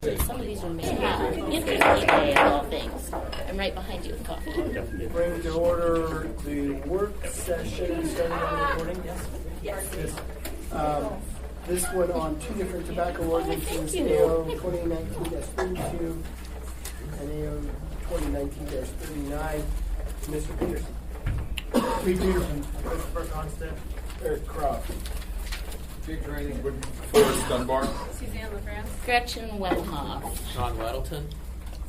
Some of these are made interesting day of all things. I'm right behind you with coffee. Bring to order the work session starting on the recording. Yes. This one on two different tobacco ordinances, AO 2019-32 and AO 2019-39. Mr. Peterson. Pete Peterson. Christopher Constant. Eric Croft. Jake Training. Forrest Dunbar. Suzanne LaFrance. Gretchen Wellhoff. Sean Weddleton.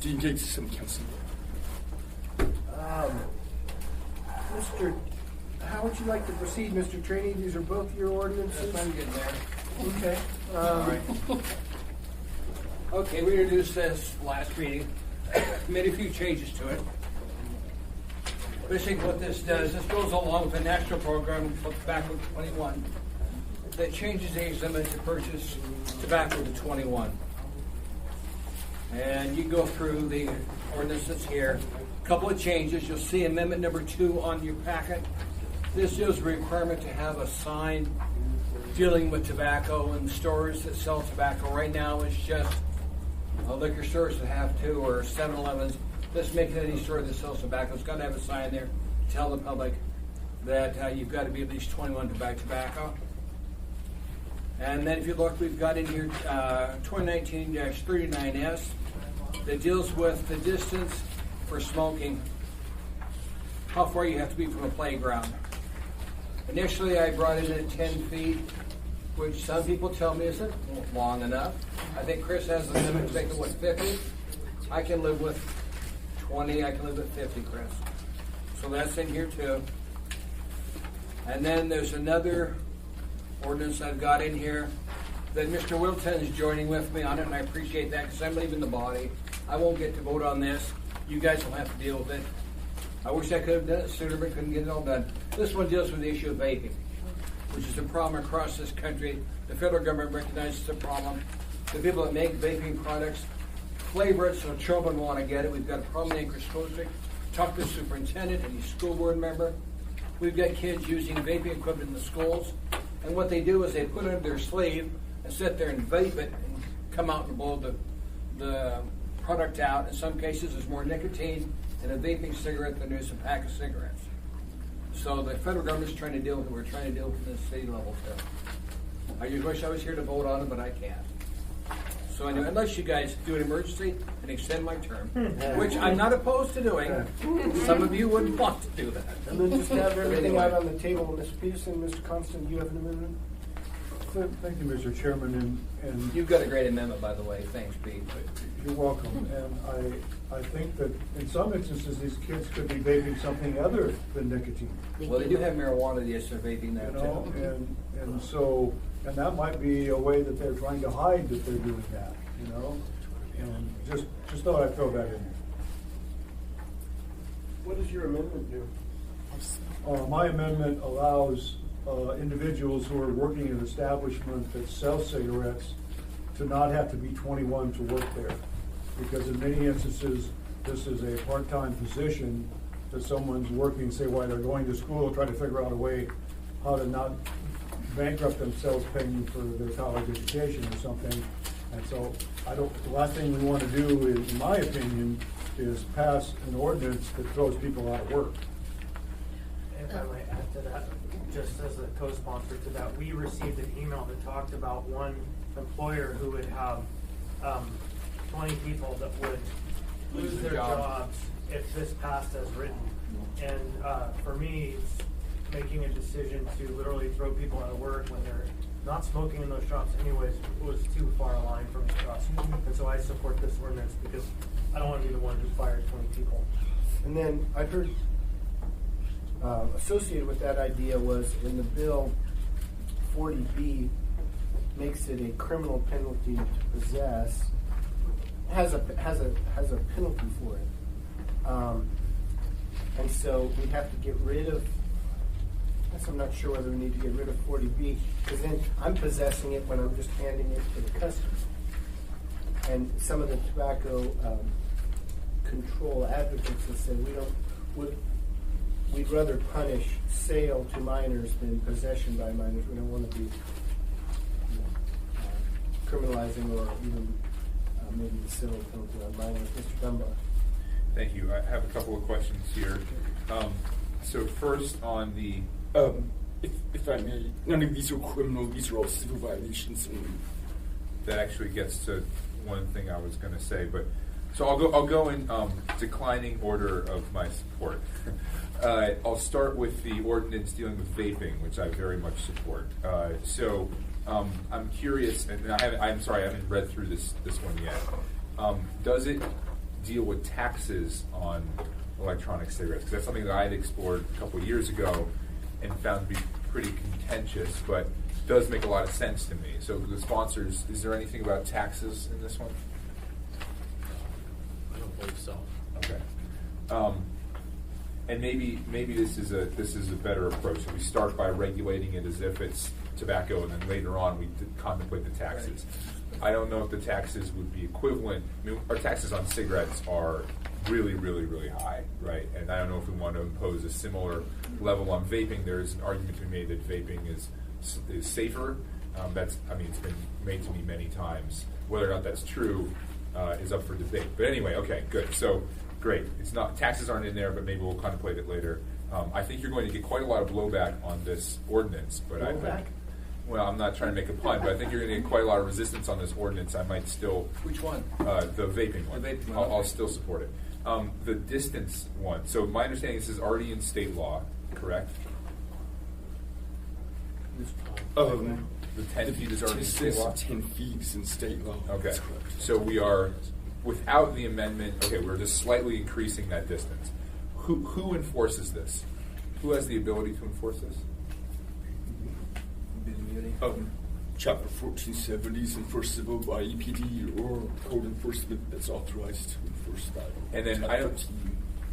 Dean Gates Simpkinson. Mr. How would you like to proceed, Mr. Trainee? These are both your ordinances. I'm getting there. Okay. All right. Okay, we introduced this last meeting. Made a few changes to it. Basically what this does, this goes along with the national program for Tobacco 21 that changes the age limit to purchase tobacco to 21. And you go through the ordinances here. A couple of changes. You'll see amendment number 2 on your packet. This is a requirement to have a sign dealing with tobacco in stores that sell tobacco. Right now it's just liquor stores that have to, or 7-Elevens. Let's make it any store that sells tobacco. It's got to have a sign there to tell the public that you've got to be at least 21 to buy tobacco. And then if you look, we've got in here 2019-39S that deals with the distance for smoking, how far you have to be from a playground. Initially, I brought it at 10 feet, which some people tell me isn't long enough. I think Chris has the limit to make it, 50? I can live with 20, I can live with 50, Chris. So that's in here too. And then there's another ordinance I've got in here that Mr. Wilton is joining with me on it, and I appreciate that because I'm leaving the body. I won't get to vote on this. You guys will have to deal with it. I wish I could have done it sooner, but couldn't get it all done. This one deals with the issue of vaping, which is a problem across this country. The federal government recognizes the problem. The people that make vaping products flavor it so children want to get it. We've got a problem in Anchorage School District. Talk to the superintendent and his school board member. We've got kids using vaping equipment in the schools, and what they do is they put it under their sleeve and sit there and vape it and come out and blow the product out. In some cases, there's more nicotine in a vaping cigarette than there is a pack of cigarettes. So the federal government's trying to deal with it. We're trying to deal with it at the state level too. I just wish I was here to vote on it, but I can't. So anyway, unless you guys do an emergency and extend my term, which I'm not opposed to doing, some of you wouldn't want to do that. And then just have everything out on the table. Mr. Peterson, Mr. Constant, you have an amendment? Thank you, Mr. Chairman, and You've got a great amendment, by the way. Thanks, Pete. you're welcome. And I think that in some instances, these kids could be vaping something other than nicotine. Well, they do have marijuana, yes, they're vaping that You know, too. and that might be a way that they're trying to hide that they're doing that, you know? And just thought I'd throw that in there. What does your amendment do? My amendment allows individuals who are working in an establishment that sells cigarettes to not have to be 21 to work there. Because in many instances, this is a part-time position that someone's working, say, while they're going to school, trying to figure out a way how to not bankrupt themselves paying for their college education or something. And so the last thing we want to do, in my opinion, is pass an ordinance that throws people out of work. If I might add to that, just as a co-sponsor to that, we received an email that talked about one employer who would have 20 people that would lose their jobs if this passed as written. And for me, making a decision to literally throw people out of work when they're not smoking in those shops anyways was too far a line from us. And so I support this ordinance because I don't want to be the one who fired 20 people. And then I've heard associated with that idea was in the bill, 40B makes it a criminal penalty to possess. Has a penalty for it, and so we have to get rid of. I guess I'm not sure whether we need to get rid of 40B because then I'm possessing it when I'm just handing it to the customer. And some of the tobacco control advocates have said we'd rather punish sale to minors than possession by minors. We don't want to be criminalizing or even maybe the civil penalty on mine with Mr. Dunbar. Thank you. I have a couple of questions here. So first on the, If I may, none of these are criminal, these are all civil violations. that actually gets to one thing I was going to say, but so I'll go in declining order of my support. I'll start with the ordinance dealing with vaping, which I very much support. So I'm curious, and I'm sorry, I haven't read through this one yet. Does it deal with taxes on electronic cigarettes? Because that's something that I had explored a couple of years ago and found to be pretty contentious, but does make a lot of sense to me. So the sponsors, is there anything about taxes in this one? I don't believe so. Okay. And maybe this is a better approach. So we start by regulating it as if it's tobacco, and then later on we contemplate the taxes. I don't know if the taxes would be equivalent. I mean, our taxes on cigarettes are really, really, really high, right? And I don't know if we want to impose a similar level on vaping. There's an argument to be made that vaping is safer. It's been made to me many times. Whether or not that's true is up for debate. But anyway, okay, good. So great. It's not, taxes aren't in there, but maybe we'll contemplate it later. I think you're going to get quite a lot of blowback on this ordinance, but Blowback? Well, I'm not trying to make a pun, but I think you're going to get quite a lot of resistance on this ordinance. I might still. Which one? The vaping one. The vaping one, I'll okay. still support it. The distance one. So my understanding is this is already in state law, correct? The 10 feet is already in state law? 10 feet is in state law. Okay. That's correct. So we are, without the amendment, okay, we're just slightly increasing that distance. Who enforces this? Who has the ability to enforce this? Chapter 1470 is enforceable by EPD or code enforcement that's authorized to enforce that. And then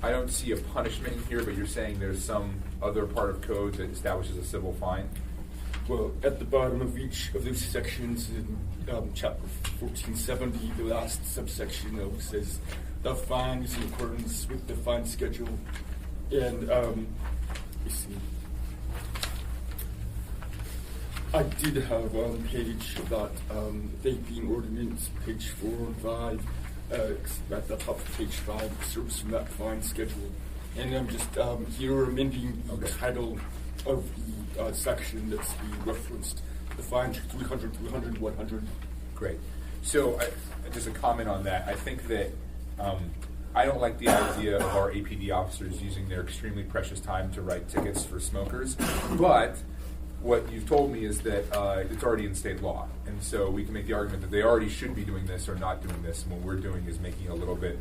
I don't see a punishment in here, but you're saying there's some other part of code that establishes a civil fine? Well, at the bottom of each of those sections in chapter 1470, the last subsection says the fine is in accordance with the fine schedule. And you see, I did have on page about vaping ordinance, page 4 and 5, at the top of page 5, service from that fine schedule. And I'm just here amending the title of the section that's being referenced. The fine 300, 300, 100. Great. So just a comment on that. I think that I don't like the idea of our APD officers using their extremely precious time to write tickets for smokers, but what you've told me is that it's already in state law, and so we can make the argument that they already should be doing this or not doing this, and what we're doing is making it a little bit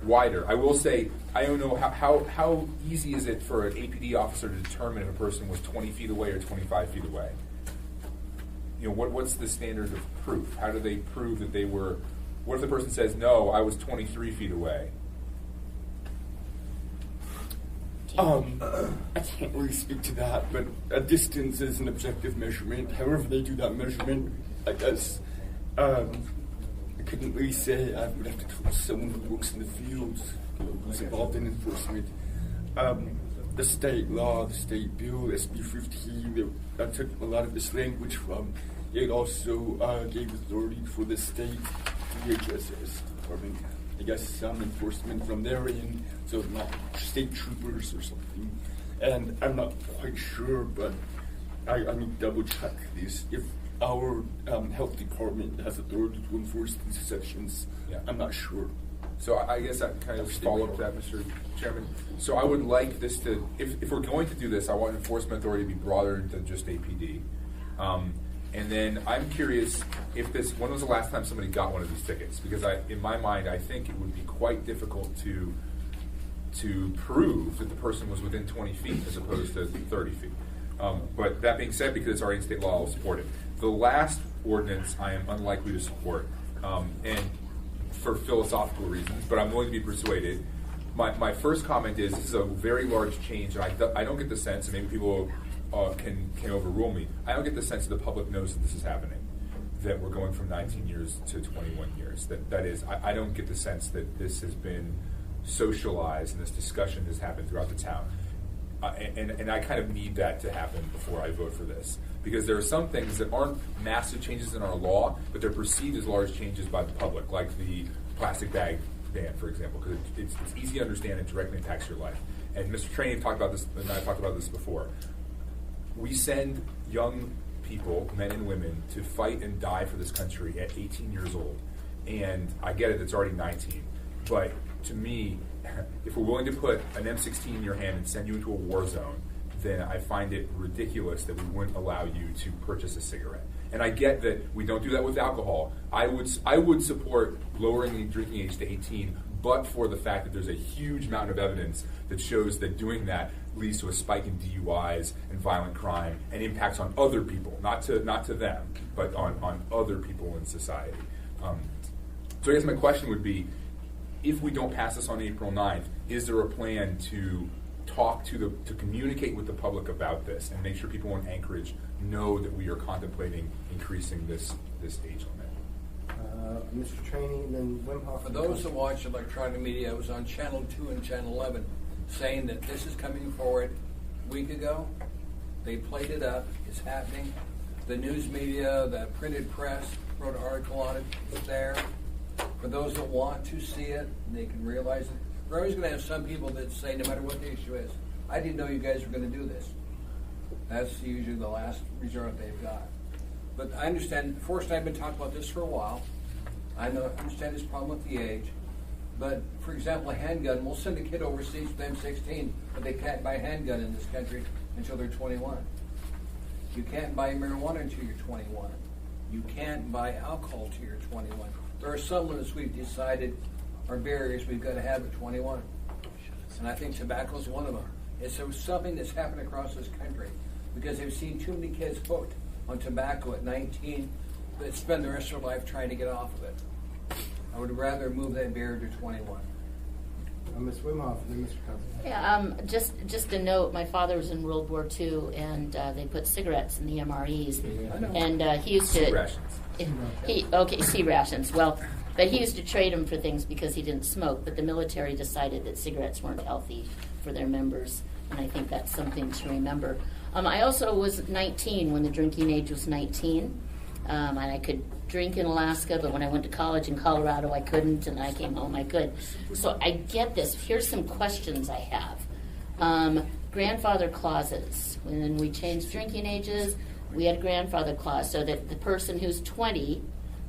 wider. I will say, I don't know how easy is it for an APD officer to determine if a person was 20 feet away or 25 feet away? You know, what's the standard of proof? How do they prove that they were, what if the person says, no, I was 23 feet away? I can't really speak to that, but a distance is an objective measurement. However they do that measurement, I guess, I couldn't really say. I would have to talk to someone who works in the field, who's involved in enforcement. The state law, the state bill, SB 15, I took a lot of this language from. It also gave authority for the state DHSS department. I guess some enforcement from their end, so not state troopers or something. And I'm not quite sure, but I need to double check this. If our health department has authority to enforce these sections, Yeah. I'm not sure. So I guess I kind of follow up that, Mr. Chairman. So I would like this to, if we're going to do this, I want enforcement authority to be broader than just APD. And then I'm curious if when was the last time somebody got one of these tickets? Because in my mind, I think it would be quite difficult to prove that the person was within 20 feet as opposed to 30 feet. But that being said, because it's already in state law, I'll support it. The last ordinance I am unlikely to support, and for philosophical reasons, but I'm willing to be persuaded. My first comment is this is a very large change, and I don't get the sense, and maybe people can overrule me, I don't get the sense that the public knows that this is happening, that we're going from 19 years to 21 years. That is, I don't get the sense that this has been socialized and this discussion has happened throughout the town. and I kind of need that to happen before I vote for this, because there are some things that aren't massive changes in our law, but they're perceived as large changes by the public, like the plastic bag ban, for example, because it's easy to understand and directly impacts your life. And Mr. Trainee talked about this, and I talked about this before. We send young people, men and women, to fight and die for this country at 18 years old. And I get it, it's already 19. But to me, if we're willing to put an M16 in your hand and send you into a war zone, then I find it ridiculous that we wouldn't allow you to purchase a cigarette. And I get that we don't do that with alcohol. I would support lowering the drinking age to 18, but for the fact that there's a huge amount of evidence that shows that doing that leads to a spike in DUIs and violent crime and impacts on other people, not to them, but on other people in society. So I guess my question would be, if we don't pass this on April 9th, is there a plan to talk to communicate with the public about this and make sure people in Anchorage know that we are contemplating increasing this age limit? Mr. Trainee, and then Wim Hof. For those that watch electronic media, I was on Channel 2 and Channel 11 saying that this is coming forward a week ago. They played it up. It's happening. The news media, the printed press wrote an article on it. It's there. For those that want to see it, they can realize it. We're always going to have some people that say, no matter what the issue is, I didn't know you guys were going to do this. That's usually the last resort they've got. But I understand, Forrest and I have been talking about this for a while. I understand this problem with the age. But, for example, a handgun, we'll send a kid overseas with M16, but they can't buy a handgun in this country until they're 21. You can't buy marijuana until you're 21. You can't buy alcohol until you're 21. There are some limits we've decided are barriers we've got to have at 21. And I think tobacco is one of them. It's something that's happened across this country because they've seen too many kids hooked on tobacco at 19 that spend the rest of their life trying to get off of it. I would rather move that barrier to 21. Ms. Wim Hof and then Mr. Constable. Yeah, just a note. My father was in World War II, and they put cigarettes in the MREs, and he used to. C rations. C rations. Well, but he used to trade them for things because he didn't smoke. But the military decided that cigarettes weren't healthy for their members, and I think that's something to remember. I also was 19 when the drinking age was 19, and I could drink in Alaska, but when I went to college in Colorado, I couldn't, and I came home, I could. So I get this. Here's some questions I have. Grandfather clauses. When we changed drinking ages, we had a grandfather clause so that the person who's 20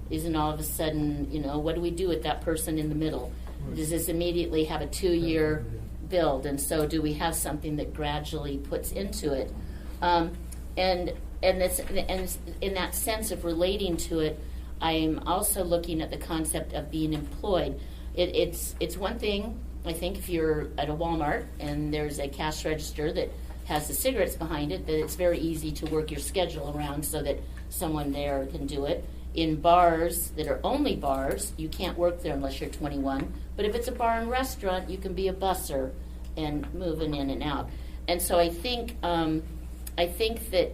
isn't all of a sudden, what do we do with that person in the middle? Does this immediately have a 2-year build? And so do we have something that gradually puts into it? And in that sense of relating to it, I'm also looking at the concept of being employed. It's one thing, I think, if you're at a Walmart and there's a cash register that has the cigarettes behind it, that it's very easy to work your schedule around so that someone there can do it. In bars that are only bars, you can't work there unless you're 21. But if it's a bar and restaurant, you can be a busser and moving in and out. And so I think that,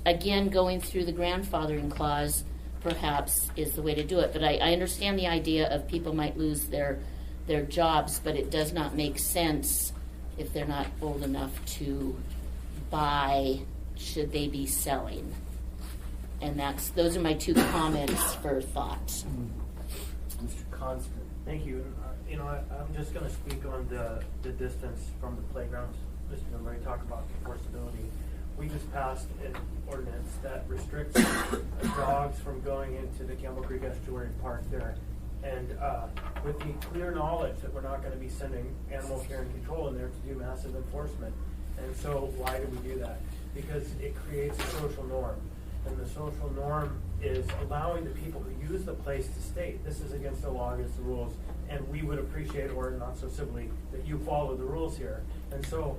again, going through the grandfathering clause perhaps is the way to do it. But I understand the idea of people might lose their jobs, but it does not make sense if they're not old enough to buy, should they be selling. And those are my 2 comments for thought. Mr. Constant. Thank you. I'm just going to speak on the distance from the playgrounds. Mr. Montgomery talked about enforceability. We just passed an ordinance that restricts dogs from going into the Campbell Creek Estuary Park there. And with the clear knowledge that we're not going to be sending animal care and control in there to do massive enforcement. And so why do we do that? Because it creates a social norm. And the social norm is allowing the people who use the place to state, this is against the law, against the rules, and we would appreciate, or not so civilly, that you follow the rules here. And so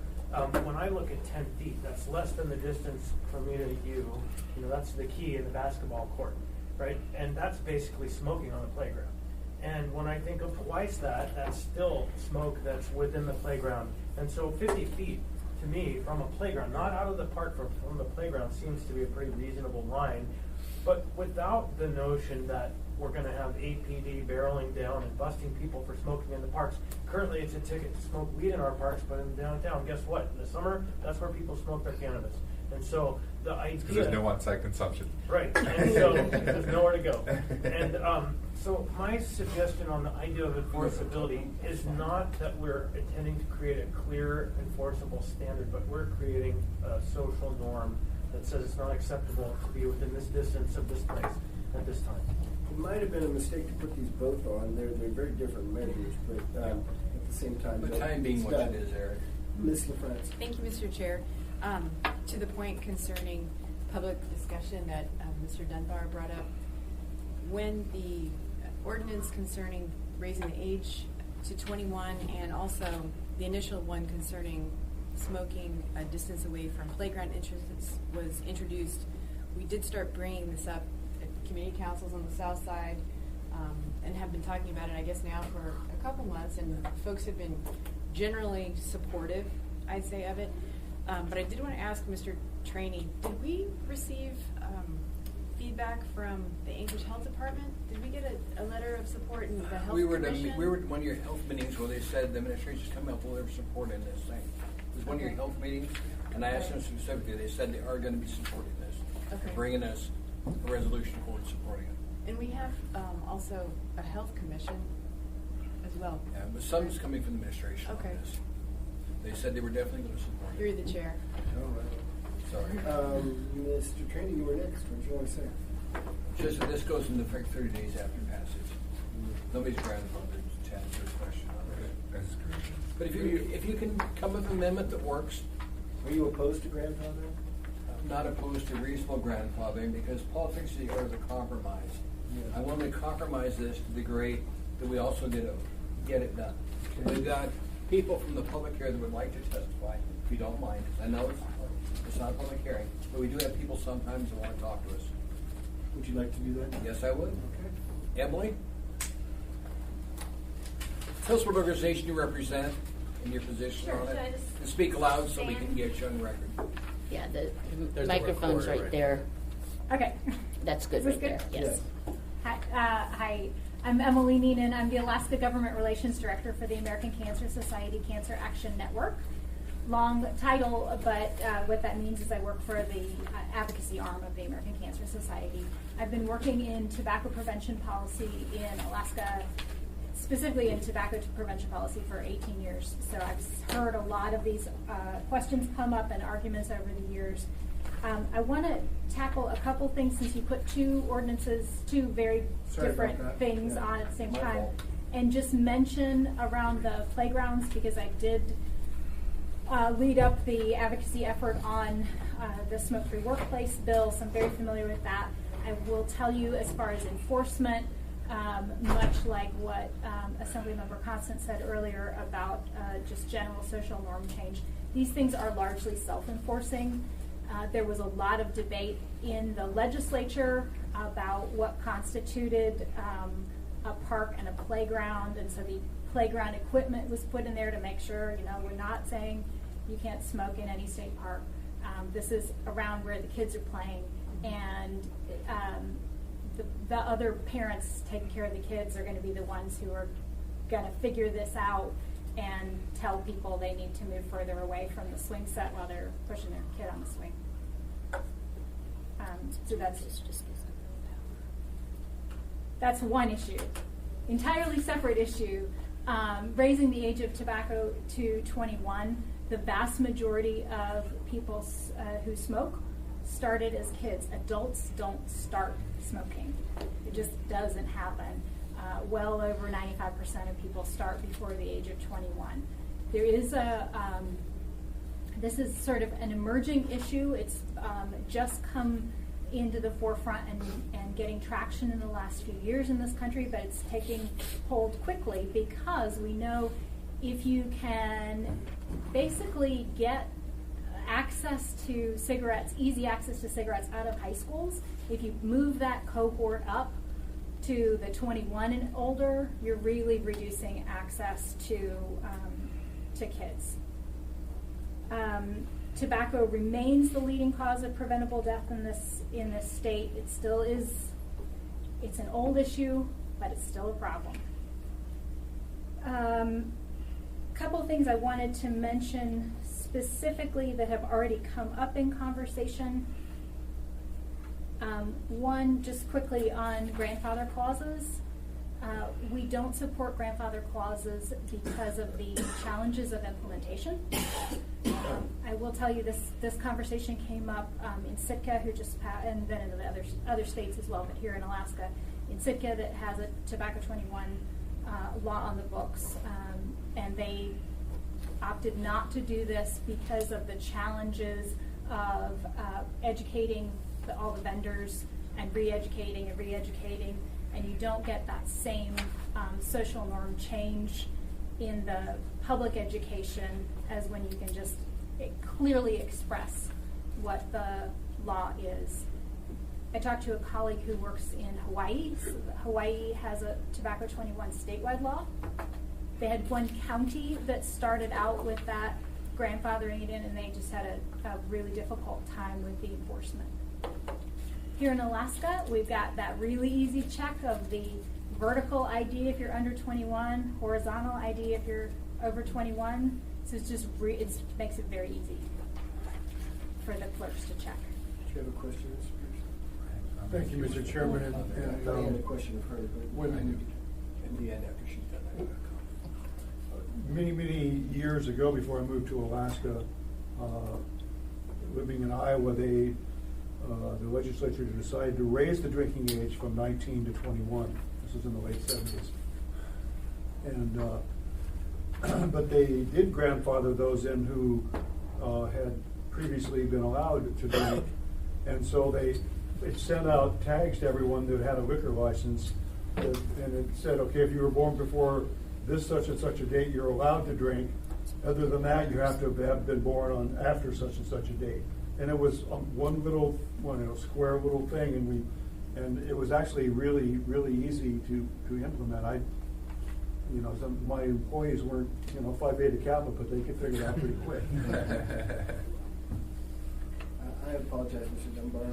when I look at 10 feet, that's less than the distance from me to you. That's the key in the basketball court, right? And that's basically smoking on the playground. And when I think of twice that, that's still smoke that's within the playground. And so 50 feet, to me, from a playground, not out of the park, from the playground, seems to be a pretty reasonable line. But without the notion that we're gonna have APD barreling down and busting people for smoking in the parks. Currently, it's a ticket to smoke weed in our parks, but in downtown, guess what? In the summer, that's where people smoke their cannabis. And so the idea. Because there's no on-site consumption. Right, and so there's nowhere to go. And so my suggestion on the idea of enforceability is not that we're intending to create a clear enforceable standard, but we're creating a social norm that says it's not acceptable to be within this distance of this place at this time. It might have been a mistake to put these both on. They're very different measures, but at the same time. The time being what it is, Eric. Ms. LaFrance. Thank you, Mr. Chair. To the point concerning public discussion that Mr. Dunbar brought up, when the ordinance concerning raising the age to 21 and also the initial one concerning smoking a distance away from playground entrances was introduced, we did start bringing this up at community councils on the south side and have been talking about it, I guess, now for a couple months, and folks have been generally supportive, I'd say, of it. But I did want to ask Mr. Trainee, did we receive feedback from the Anchorage Health Department? Did we get a letter of support in the Health Commission? We were at one of your health meetings where they said the administration's coming up with their support in this thing. It was one of your health meetings, and I asked them specifically, they said they are going to be supporting this. Okay. They're bringing us a resolution forward supporting it. And we have also a health commission as well. Yeah, but some's coming from the administration on Okay. this. They said they were definitely going to support it. Through the chair. All right. Sorry. Mr. Trainee, you were next. What do you want to say? Just that this goes into effect 30 days after passage. Nobody's grandfathered to answer the question on it. That's great. But if you can come with an amendment that works, Are you opposed to grandfathering? I'm not opposed to reasonable grandfathering because politics is the art of the compromise. Yeah. I want to compromise this to the degree that we also get it done. Okay. We've got people from the public here that would like to testify, if you don't mind. I know it's not a public hearing, but we do have people sometimes that want to talk to us. Would you like to do that? Yes, I would. Okay. Emily? Tell us what organization you represent and your position Sure, on should I it. just And speak loud so we stand? can get you on record. Yeah, the There's the microphone's recorder right right there. Okay. That's good Is this right good? there, yes. Hi, I'm Emily Neenan. I'm the Alaska Government Relations Director for the American Cancer Society Cancer Action Network. Long title, but what that means is I work for the advocacy arm of the American Cancer Society. I've been working in tobacco prevention policy in Alaska, specifically in tobacco prevention policy for 18 years. So I've heard a lot of these questions come up and arguments over the years. I want to tackle a couple things since you put two very Sorry about different that. things Yeah. on at the same My time. fault. And just mention around the playgrounds, because I did lead up the advocacy effort on the smoke-free workplace bill, so I'm very familiar with that. I will tell you, as far as enforcement, much like what Assemblymember Constant said earlier about just general social norm change, these things are largely self-enforcing. There was a lot of debate in the legislature about what constituted a park and a playground, and so the playground equipment was put in there to make sure, we're not saying you can't smoke in any state park. This is around where the kids are playing, and the other parents taking care of the kids are going to be the ones who are going to figure this out and tell people they need to move further away from the swing set while they're pushing their kid on the swing. So that's one issue. Entirely separate issue, raising the age of tobacco to 21. The vast majority of people who smoke started as kids. Adults don't start smoking. It just doesn't happen. Well over 95% of people start before the age of 21. There is this is sort of an emerging issue. It's just come into the forefront and getting traction in the last few years in this country, but it's taking hold quickly because we know if you can basically get access to cigarettes, easy access to cigarettes out of high schools, if you move that cohort up to the 21 and older, you're really reducing access to kids. Tobacco remains the leading cause of preventable death in this state. It still is It's an old issue, but it's still a problem. Couple of things I wanted to mention specifically that have already come up in conversation. One, just quickly on grandfather clauses. We don't support grandfather clauses because of the challenges of implementation. I will tell you this conversation came up in Sitka, who just passed, and then in the other states as well, but here in Alaska, in Sitka that has a Tobacco 21 law on the books, and they opted not to do this because of the challenges of educating all the vendors and re-educating, and you don't get that same social norm change in the public education as when you can just clearly express what the law is. I talked to a colleague who works in Hawaii. Hawaii has a Tobacco 21 statewide law. They had one county that started out with that grandfathering it in, and they just had a really difficult time with the enforcement. Here in Alaska, we've got that really easy check of the vertical ID if you're under 21, horizontal ID if you're over 21. So it's just it makes it very easy for the clerks to check. Do you have a question, Mr. Pierce? Thank you, Mr. Chairman. I had a question of her, but in the end after she's done that. Many years ago, before I moved to Alaska, living in Iowa, the legislature decided to raise the drinking age from 19 to 21. This was in the late 70s. And but they did grandfather those in who had previously been allowed to drink, and so they sent out tags to everyone that had a liquor license, and it said, okay, if you were born before this such and such a date, you're allowed to drink. Other than that, you have to have been born on after such and such a date. And it was one little, square little thing, and it was actually really, really easy to implement. My employees weren't, Phi Beta Kappa, but they could figure it out pretty quick. I apologize, Mr. Dunbar.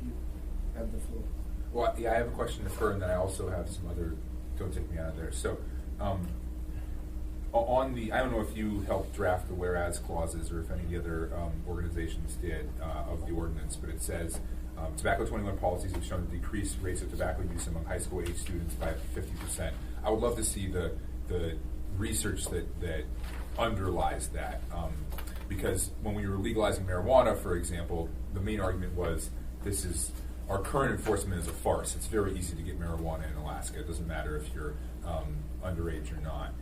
You have the floor. Well, yeah, I have a question of her, and then I also have some other. Don't take me out of there. So, on the, I don't know if you helped draft the whereas clauses or if any of the other organizations did of the ordinance, but it says tobacco 21 policies have shown to decrease rates of tobacco use among high school age students by 50%. I would love to see the research that underlies that, because when we were legalizing marijuana, for example, the main argument was our current enforcement is a farce. It's very easy to get marijuana in Alaska. It doesn't matter if you're underage or not.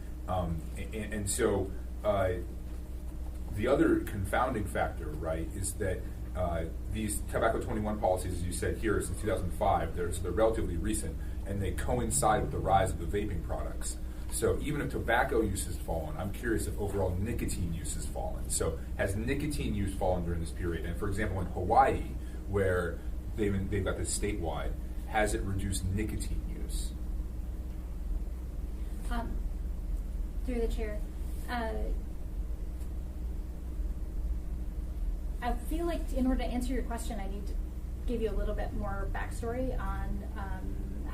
And so the other confounding factor, right, is that these Tobacco 21 policies, as you said here, since 2005, they're relatively recent, and they coincide with the rise of the vaping products. So even if tobacco use has fallen, I'm curious if overall nicotine use has fallen. So has nicotine use fallen during this period? And for example, in Hawaii, where they've got this statewide, has it reduced nicotine use? Through the chair, I feel like in order to answer your question, I need to give you a little bit more backstory on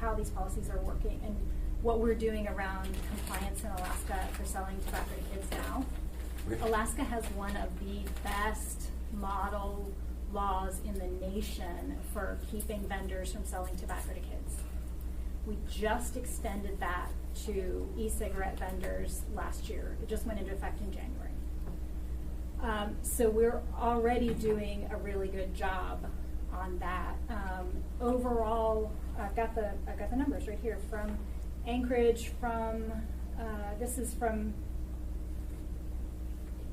how these policies are working and what we're doing around compliance in Alaska for selling tobacco to kids now. Okay. Alaska has one of the best model laws in the nation for keeping vendors from selling tobacco to kids. We just extended that to e-cigarette vendors last year. It just went into effect in January. So we're already doing a really good job on that. Overall, I've got the numbers right here from Anchorage. This is from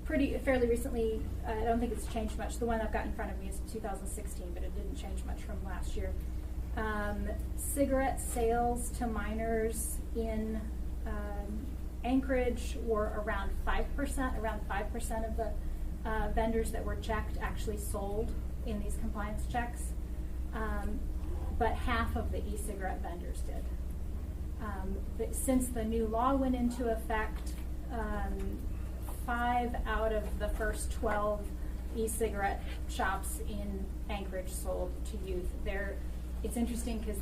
fairly recently. I don't think it's changed much. The one I've got in front of me is 2016, but it didn't change much from last year. Cigarette sales to minors in Anchorage were around 5%. Around 5% of the vendors that were checked actually sold in these compliance checks, but half of the e-cigarette vendors did. Since the new law went into effect, 5 out of the first 12 e-cigarette shops in Anchorage sold to youth. They're it's interesting because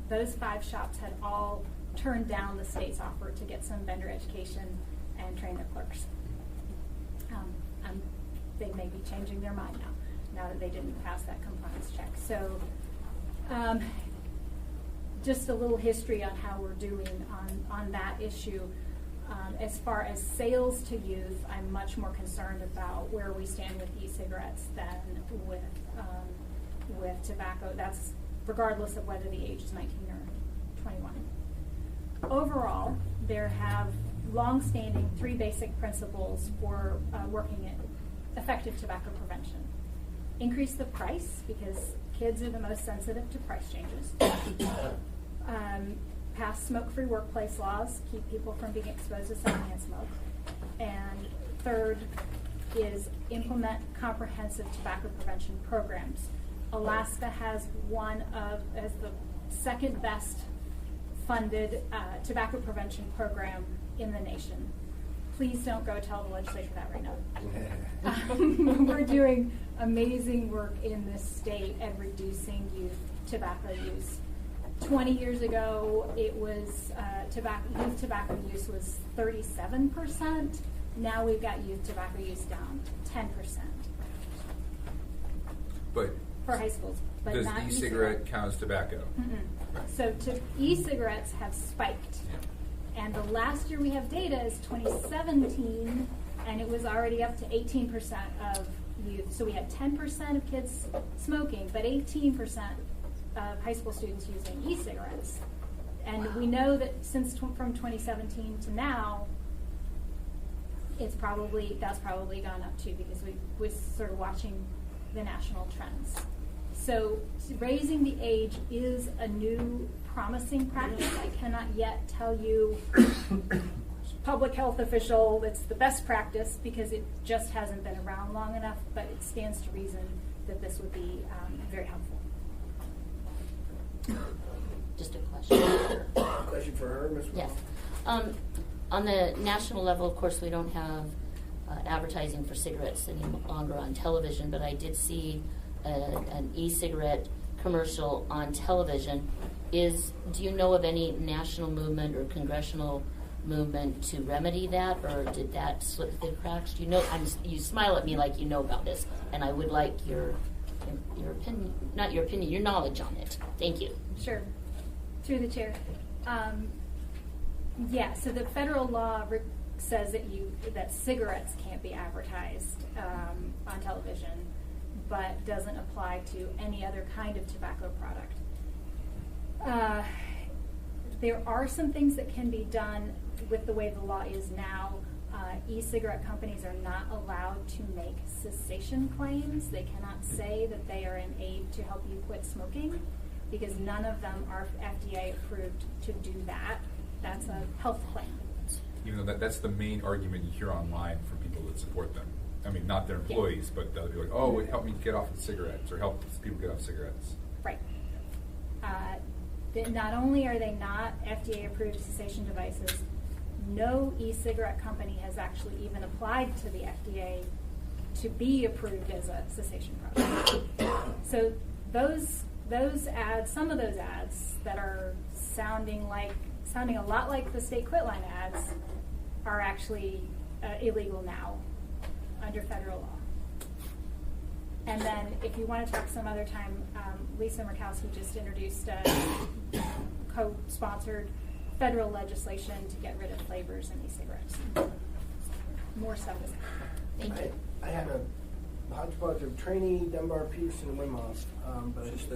those 5 shops had all turned down the state's offer to get some vendor education and train their clerks. They may be changing their mind now that they didn't pass that compliance check. So just a little history on how we're doing on that issue. As far as sales to youth, I'm much more concerned about where we stand with e-cigarettes than with tobacco. That's regardless of whether the age is 19 or 21. Overall, there have long-standing 3 basic principles for working in effective tobacco prevention. Increase the price, because kids are the most sensitive to price changes. Pass smoke-free workplace laws, keep people from being exposed to secondhand smoke. And third is implement comprehensive tobacco prevention programs. Alaska has as the second best funded tobacco prevention program in the nation. Please don't go tell the legislature that right now. We're doing amazing work in this state at reducing youth tobacco use. 20 years ago, it was youth tobacco use was 37%. Now we've got youth tobacco use down 10%. But for high schools, but does not e-cigarette count as tobacco? So e-cigarettes have spiked. And the last year we have data is 2017, and it was already up to 18% of youth. So we had 10% of kids smoking, but 18% of high school students using e-cigarettes. And we know that from 2017 to now, that's probably gone up too, because we're sort of watching the national trends. So raising the age is a new promising practice. I cannot yet tell you, public health official, it's the best practice, because it just hasn't been around long enough, but it stands to reason that this would be very helpful. Just a question. Question for her, Ms. Yes. On the national level, of course, we don't have advertising for cigarettes any longer on television, but I did see an e-cigarette commercial on television. Do you know of any national movement or congressional movement to remedy that, or did that slip through the cracks? Do you know? You smile at me like you know about this, and I would like your opinion, not your opinion, your knowledge on it. Thank you. Sure. Through the chair. Yeah, so the federal law says that cigarettes can't be advertised on television, but doesn't apply to any other kind of tobacco product. There are some things that can be done with the way the law is now. E-cigarette companies are not allowed to make cessation claims. They cannot say that they are an aid to help you quit smoking, because none of them are FDA approved to do that. That's a health claim. Even though that's the main argument you hear online from people that support them. I mean, not their employees, but they'll be like, oh, it helped me get off of cigarettes, or help people get off cigarettes. Right. Not only are they not FDA approved cessation devices, no e-cigarette company has actually even applied to the FDA to be approved as a cessation product. So those ads, some of those ads that are sounding a lot like the state quitline ads, are actually illegal now under federal law. And then if you want to talk some other time, Lisa Murkowski just introduced co-sponsored federal legislation to get rid of flavors in e-cigarettes. More stuff is coming. Thank you. I had a hodgepodge of trainee, Dunbar, Pearson, and Wimhoff, but Just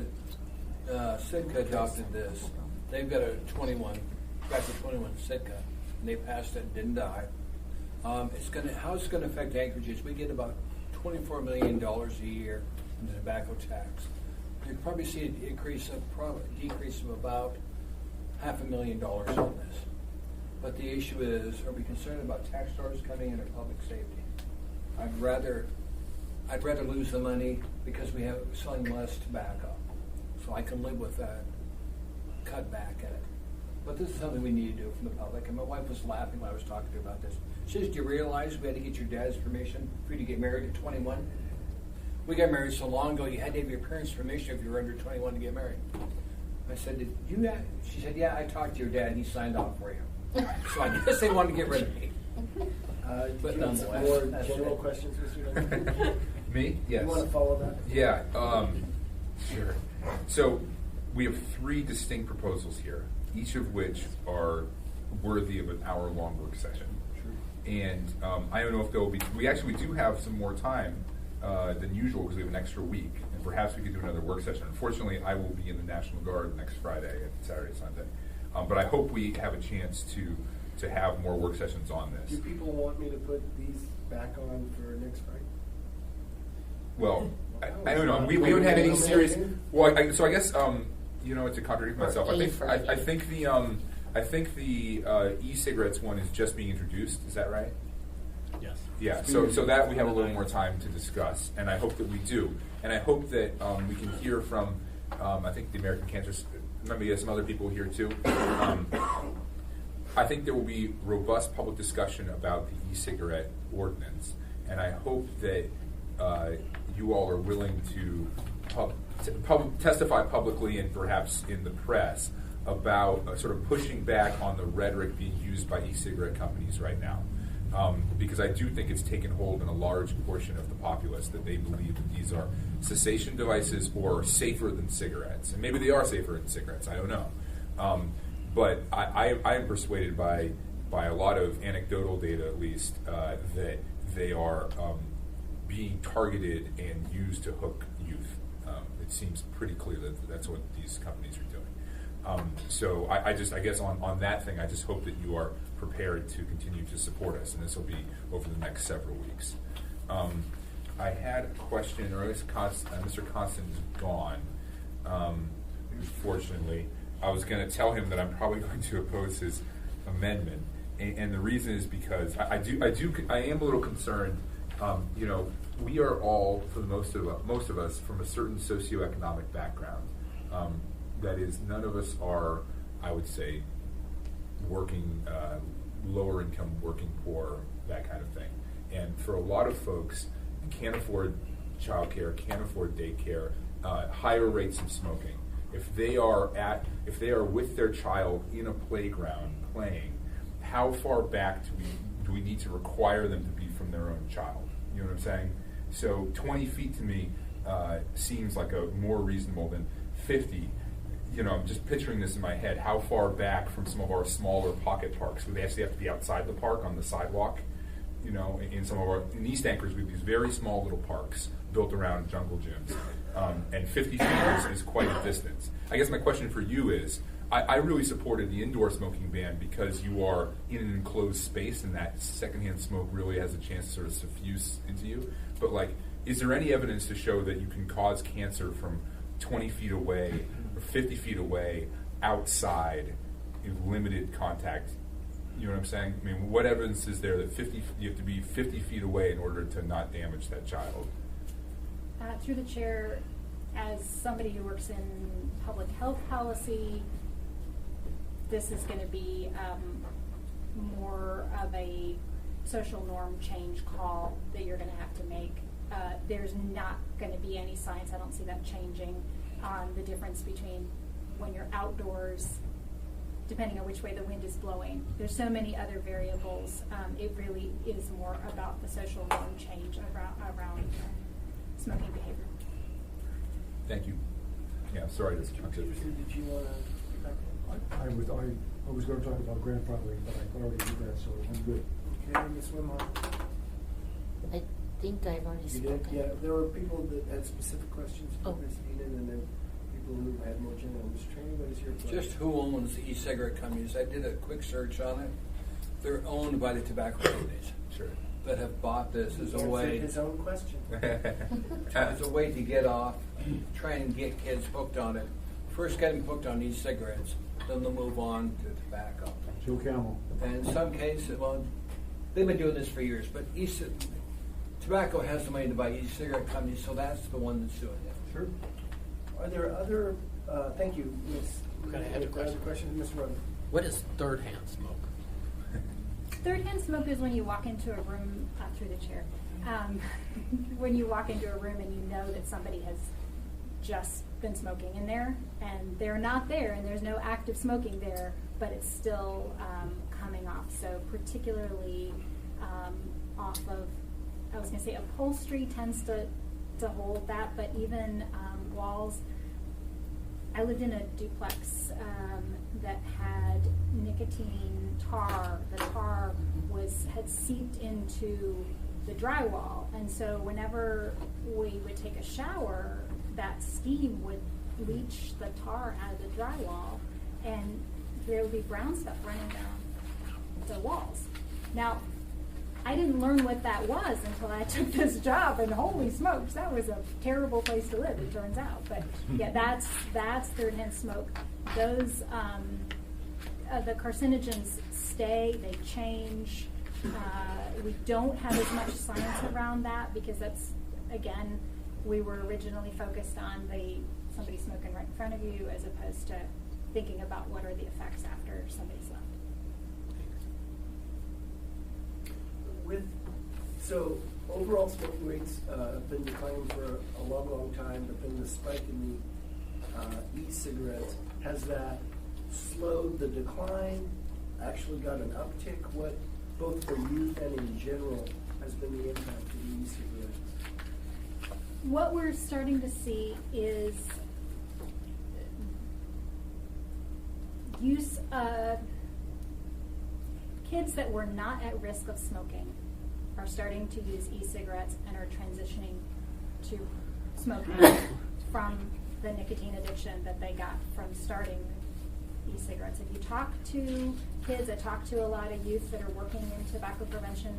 that Sitka adopted this. They've got a 21 Sitka, and they passed it, didn't die. How it's going to affect Anchorage is we get about $24 million a year in the tobacco tax. You'll probably see a decrease of about $500,000 on this. But the issue is, are we concerned about tax dollars coming in or public safety? I'd rather lose the money because we have selling less tobacco, so I can live with that cut back in it. But this is something we need to do from the public. And my wife was laughing when I was talking to her about this. She says, "Do you realize we had to get your dad's permission for you to get married at 21? we got married so long ago, you had to have your parents' permission if you were under 21 to get married. I said, did you? She said, yeah, I talked to your dad and he signed off for you. So I guess they wanted to get rid of me. Do you have some nonetheless, more that's general it. questions, Mr. Dunn? Me? Yes. You want to follow that? Yeah, sure. So we have 3 distinct proposals here, each of which are worthy of an hour-long work session. And I don't know if there will be, we do have some more time than usual because we have an extra week, and perhaps we could do another work session. Unfortunately, I will be in the National Guard next Friday and Saturday, Sunday. But I hope we have a chance to have more work sessions on this. Do people want me to put these back on for next Friday? Well, I don't know. We haven't had any serious. Well, so I guess to contradict myself, I think the e-cigarettes one is just being introduced. Is that right? Yes. Yeah. So that we have a little more time to discuss, and I hope that we do, and I hope that we can hear from I think the American Cancer. Maybe some other people here too. I think there will be robust public discussion about the e-cigarette ordinance, and I hope that you all are willing to testify publicly and perhaps in the press about sort of pushing back on the rhetoric being used by e-cigarette companies right now. Because I do think it's taken hold in a large portion of the populace that they believe that these are cessation devices or safer than cigarettes. And maybe they are safer than cigarettes, I don't know. But I am persuaded by a lot of anecdotal data, at least, that they are being targeted and used to hook youth. It seems pretty clear that that's what these companies are doing. So I guess on that thing, I just hope that you are prepared to continue to support us, and this will be over the next several weeks. I had a question, or at least Mr. Constant is gone, fortunately. I was going to tell him that I'm probably going to oppose his amendment, and the reason is because I am a little concerned. We are all, for the most of us, from a certain socioeconomic background. That is, none of us are, I would say, working, lower income, working poor, that kind of thing. And for a lot of folks, can't afford childcare, can't afford daycare, higher rates of smoking. If they are with their child in a playground playing, how far back do we need to require them to be from their own child? You know what I'm saying? So 20 feet to me seems like a more reasonable than 50. I'm just picturing this in my head. How far back from some of our smaller pocket parks would they actually have to be outside the park on the sidewalk? In East Anchorage, we have these very small little parks built around jungle gyms, and 50 feet is quite a distance. I guess my question for you is, I really supported the indoor smoking ban because you are in an enclosed space, and that secondhand smoke really has a chance to sort of suffuse into you. But is there any evidence to show that you can cause cancer from 20 feet away or 50 feet away outside in limited contact? You know what I'm saying? I mean, what evidence is there that you have to be 50 feet away in order to not damage that child? Through the chair, as somebody who works in public health policy, this is going to be more of a social norm change call that you're going to have to make. There's not going to be any science, I don't see that changing, on the difference between when you're outdoors, depending on which way the wind is blowing. There's so many other variables. It really is more about the social norm change around smoking behavior. Thank you. Yeah, sorry to jump in. Did you want to? I was going to talk about grandfathering, but I already did that, so I'm good. Okay, Ms. Wimmer. I think I've already You spoken. did? Yeah, there were people that had specific questions for Oh. Ms. Eden, and then people who had more general. Mr. Trainee, what is your question? Just who owns the e-cigarette companies? I did a quick search on it. They're owned by the tobacco companies Sure. that have bought this as a Answered way. his own question. As a way to get off, try and get kids hooked on it. First get them hooked on e-cigarettes, then they'll move on to tobacco. Joe Camel. And in some cases, well, they've been doing this for years, but tobacco has the money to buy e-cigarette companies, so that's the one that's doing it. Sure. Are there other, thank you, Ms. Okay, I had a question. Ms. Rutherford. What is third-hand smoke? Third-hand smoke is when you walk into a room, through the chair, when you walk into a room and you know that somebody has just been smoking in there, and they're not there, and there's no active smoking there, but it's still coming off. So particularly off of, I was going to say upholstery tends to hold that, but even walls. I lived in a duplex that had nicotine tar. The tar had seeped into the drywall, and so whenever we would take a shower, that steam would leach the tar out of the drywall, and there would be brown stuff running down the walls. Now, I didn't learn what that was until I took this job, and holy smokes, that was a terrible place to live, it turns out. But yeah, that's third-hand smoke. Those, the carcinogens stay, they change. We don't have as much science around that because that's, again, we were originally focused on somebody smoking right in front of you as opposed to thinking about what are the effects after somebody's left. So overall smoking rates have been declining for a long time, but then the spike in the e-cigarettes, has that slowed the decline, actually got an uptick? What, both for youth and in general, has been the impact of the e-cigarettes? What we're starting to see is use of kids that were not at risk of smoking are starting to use e-cigarettes and are transitioning to smoking from the nicotine addiction that they got from starting e-cigarettes. If you talk to kids, I talk to a lot of youth that are working in tobacco prevention,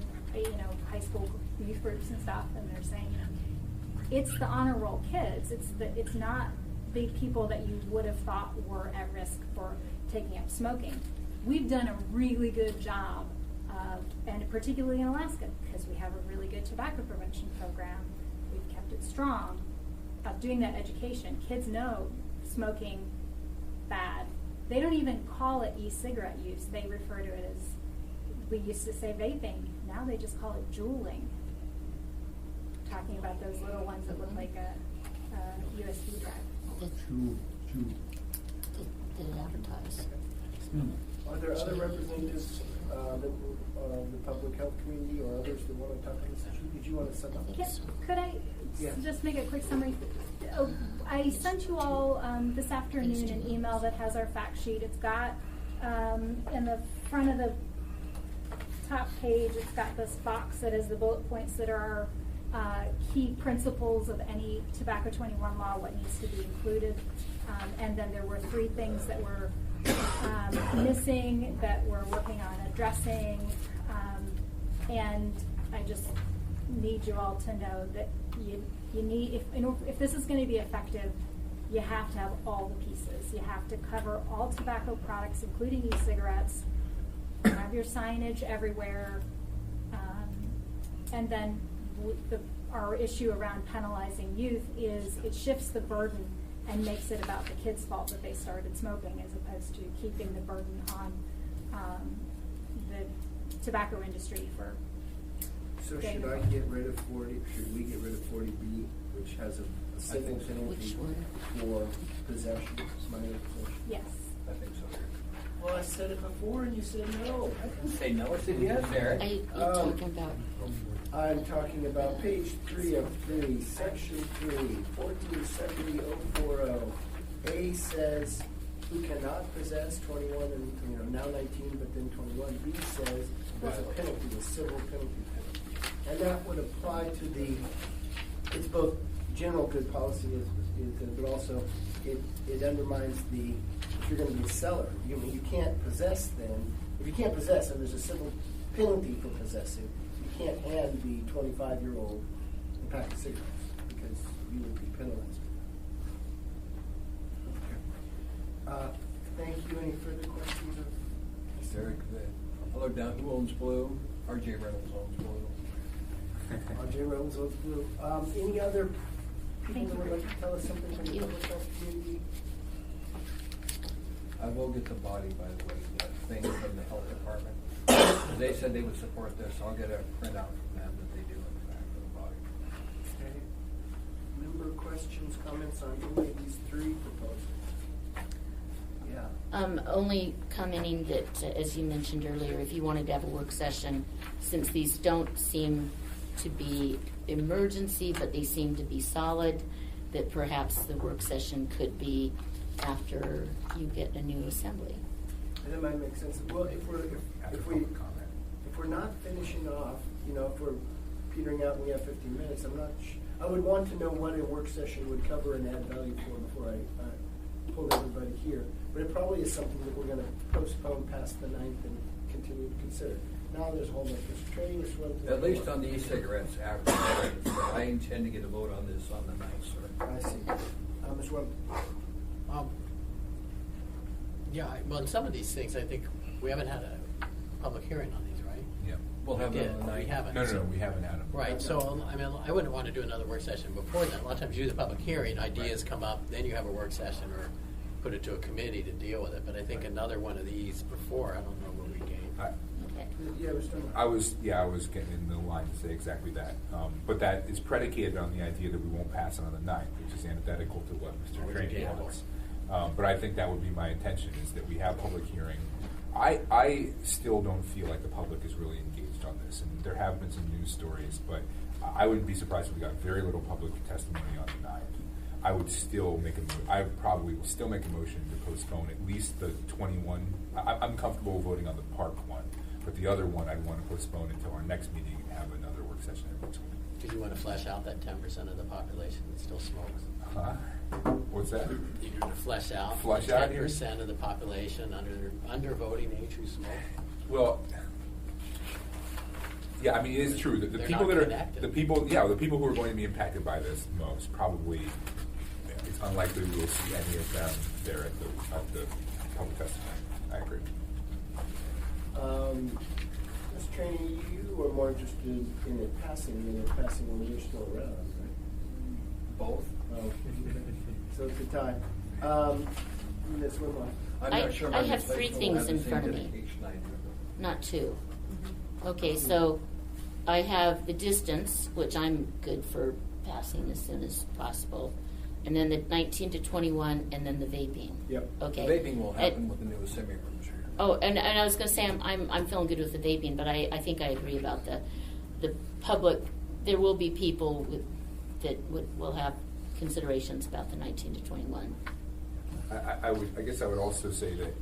high school youth groups and stuff, and they're saying, it's the honor roll kids. It's not the people that you would have thought were at risk for taking up smoking. We've done a really good job, and particularly in Alaska, because we have a really good tobacco prevention program. We've kept it strong of doing that education. Kids know smoking bad. They don't even call it e-cigarette use. They refer to it as, we used to say vaping. Now they just call it juuling. Talking about those little ones that look like a USB drive. Did it advertise? Are there other representatives of the public health community or others that want to talk on this issue? Did you want to sum up? Could I just make a quick summary? I sent you all this afternoon an email that has our fact sheet. It's got in the front of the top page, it's got this box that has the bullet points that are key principles of any Tobacco 21 law, what needs to be included. And then there were 3 things that were missing that we're working on addressing. And I just need you all to know that you need, if this is going to be effective, you have to have all the pieces. You have to cover all tobacco products, including e-cigarettes, have your signage everywhere, and then our issue around penalizing youth is it shifts the burden and makes it about the kids' fault that they started smoking, as opposed to keeping the burden on the tobacco industry for. So should I get rid of 40? Should we get rid of 40B, which has a civil penalty for possession? My position. Yes. I think so. Well, I said it before, and you said no. I didn't say no, I said yes, Eric. Are you talking about? I'm talking about page 3 of 3, section 3, 1470.040. A says who cannot possess 21 and now 19, but then 21. B says there's a penalty, a civil penalty. And that would apply to it's both general good policy, but also it undermines if you're going to be a seller, you can't possess then. If you can't possess, and there's a civil penalty for possessing, you can't hand the 25-year-old a pack of cigarettes because you would be penalized. Okay. Thank you. Any further questions? Eric, I look down, who owns Blue? R.J. Reynolds owns Blue. R.J. Reynolds owns Blue. Any other people that would like to tell us something from the public health community? I will get the body, by the way, that thing from the health department. They said they would support this. I'll get a printout from them that they do in the back of the body. Okay. Member questions, comments on any of these three proposals? Yeah. Only commenting that, as you mentioned earlier, if you wanted to have a work session, since these don't seem to be emergency, but they seem to be solid, that perhaps the work session could be after you get a new assembly. And that might make sense. Well, if we're not finishing off, if we're petering out and we have 15 minutes, I would want to know what a work session would cover and add value for before I pull everybody here. But it probably is something that we're going to postpone past the 9th and continue to consider. Now there's a whole bunch of training. At least on the e-cigarettes, after I intend to get a vote on this on the 9th, sir. I see. Ms. Webb? Yeah, well, in some of these things, I think we haven't had a public hearing on these, right? Yeah. We'll have it on the 9th. We haven't. No, we haven't had them. Right, so, I mean, I wouldn't want to do another work session before then. A lot of times you do the public hearing, ideas come up, then you have a work session or put it to a committee to deal with it. But I think another one of these before, I don't know what we gain. Okay. Yeah, Mr. Dunn. I was getting in the line to say exactly that. But that is predicated on the idea that we won't pass it on the 9th, which is antithetical to what Mr. Trainee wants. But I think that would be my intention, is that we have public hearing. I still don't feel like the public is really engaged on this, and there have been some news stories, but I wouldn't be surprised if we got very little public testimony on the 9th. I would still I probably will still make a motion to postpone at least the 21. I'm comfortable voting on the park one, but the other one I'd want to postpone until our next meeting and have another work session in between. Did you want to flesh out that 10% of the population that still smokes? What's that? You need to flesh out 10% of the population under voting age who smoke. Well, yeah, I mean, it is true that the They're people not that are connected. the people who are going to be impacted by this most probably, it's unlikely we will see any of them there at the public testimony. I agree. Ms. Trainee, you are more interested in it passing when you're still around, right? Both? Oh, so it's a tie. Ms. Whitmore? I'm I not sure. have my three legislature will things have the in same front of me. dedication I do. Not two. Okay, so I have the distance, which I'm good for passing as soon as possible, and then the 19 to 21, and then the vaping. Yep. Okay. Vaping will happen with the new assembly rooms here. Oh, and I was going to say I'm feeling good with the vaping, but I think I agree about the public. There will be people that will have considerations about the 19 to 21. I guess I would also say that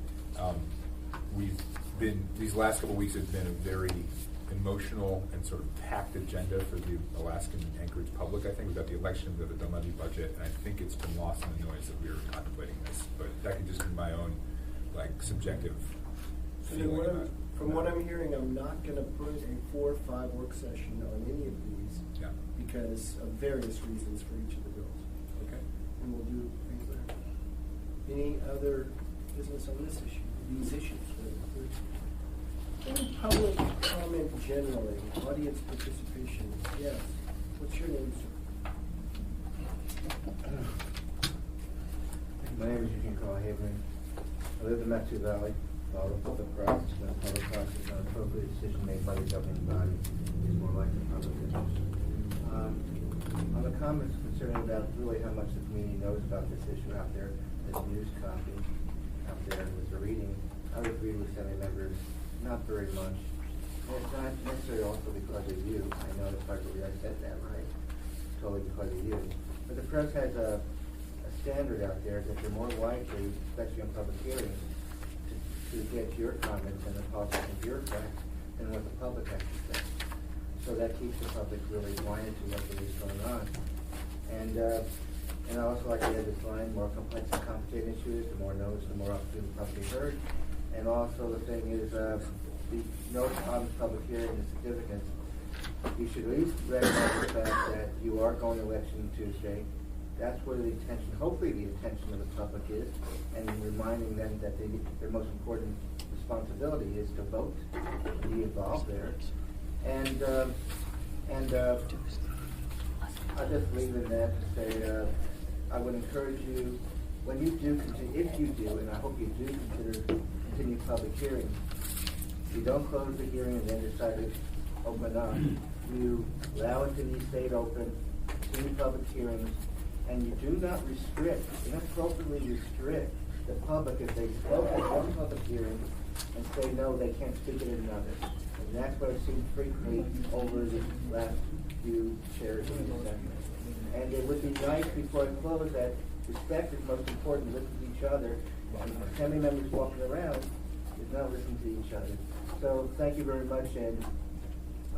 these last couple of weeks have been a very emotional and sort of packed agenda for the Alaskan Anchorage public. I think we've got the election, we've got the Dunleavy budget, and I think it's been lost in the noise that we were contemplating this. But that could just be my own subjective So feeling then about it. from what I'm hearing, I'm not going to put a 4 or 5 work session on any of these because of various reasons for each of the bills. Okay? And we'll do things there. Any other business on this issue, these issues? Any public comment generally, audience participation? Yes. What's your name, sir? My name is Eugene Carl Havery. I live in Matthew Valley. Follow the public process. When the public process is an appropriate decision made by the governing body is more likely public interest. On the comments concerning about really how much the community knows about this issue out there, this news copy out there with the reading, I would agree with Senate members, not very much. And it's not necessarily also because of you. I know it's probably I said that right. Totally because of you. But the press has a standard out there that they're more likely, especially on public hearings, to get your comments and the politics and bureaucrats than what the public has to say. So that keeps the public really blind to what is going on. And I also like to add this line, more complex and complicated issues, the more notice, the more opportunity the public heard. And also the thing is, the notice on the public hearing, the significance, you should at least recognize the fact that you are going to election Tuesday. That's where the intention, hopefully the intention of the public is, and reminding them that their most important responsibility is to vote, to be involved there. And I'll just leave it at that to say, I would encourage you, when you do continue, if you do, and I hope you do consider continued public hearings, You don't close the hearing and then decide to open up. You allow it to be stayed open, continue public hearings, and you do not restrict, inappropriately restrict the public if they spoke at one public hearing and say no, they can't speak at another. And that's what I've seen frequently over the last few chairs in the segment. And it would be nice before I close that respect is most important, listen to each other. And assembly members walking around is not listening to each other. So thank you very much, and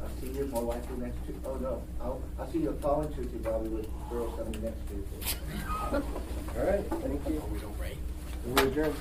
I'll see you more likely next Tuesday. Oh no, I'll see you the following Tuesday, probably with Borough Assembly next Tuesday. All right, thank you. Oh, we don't rate. We adjourn.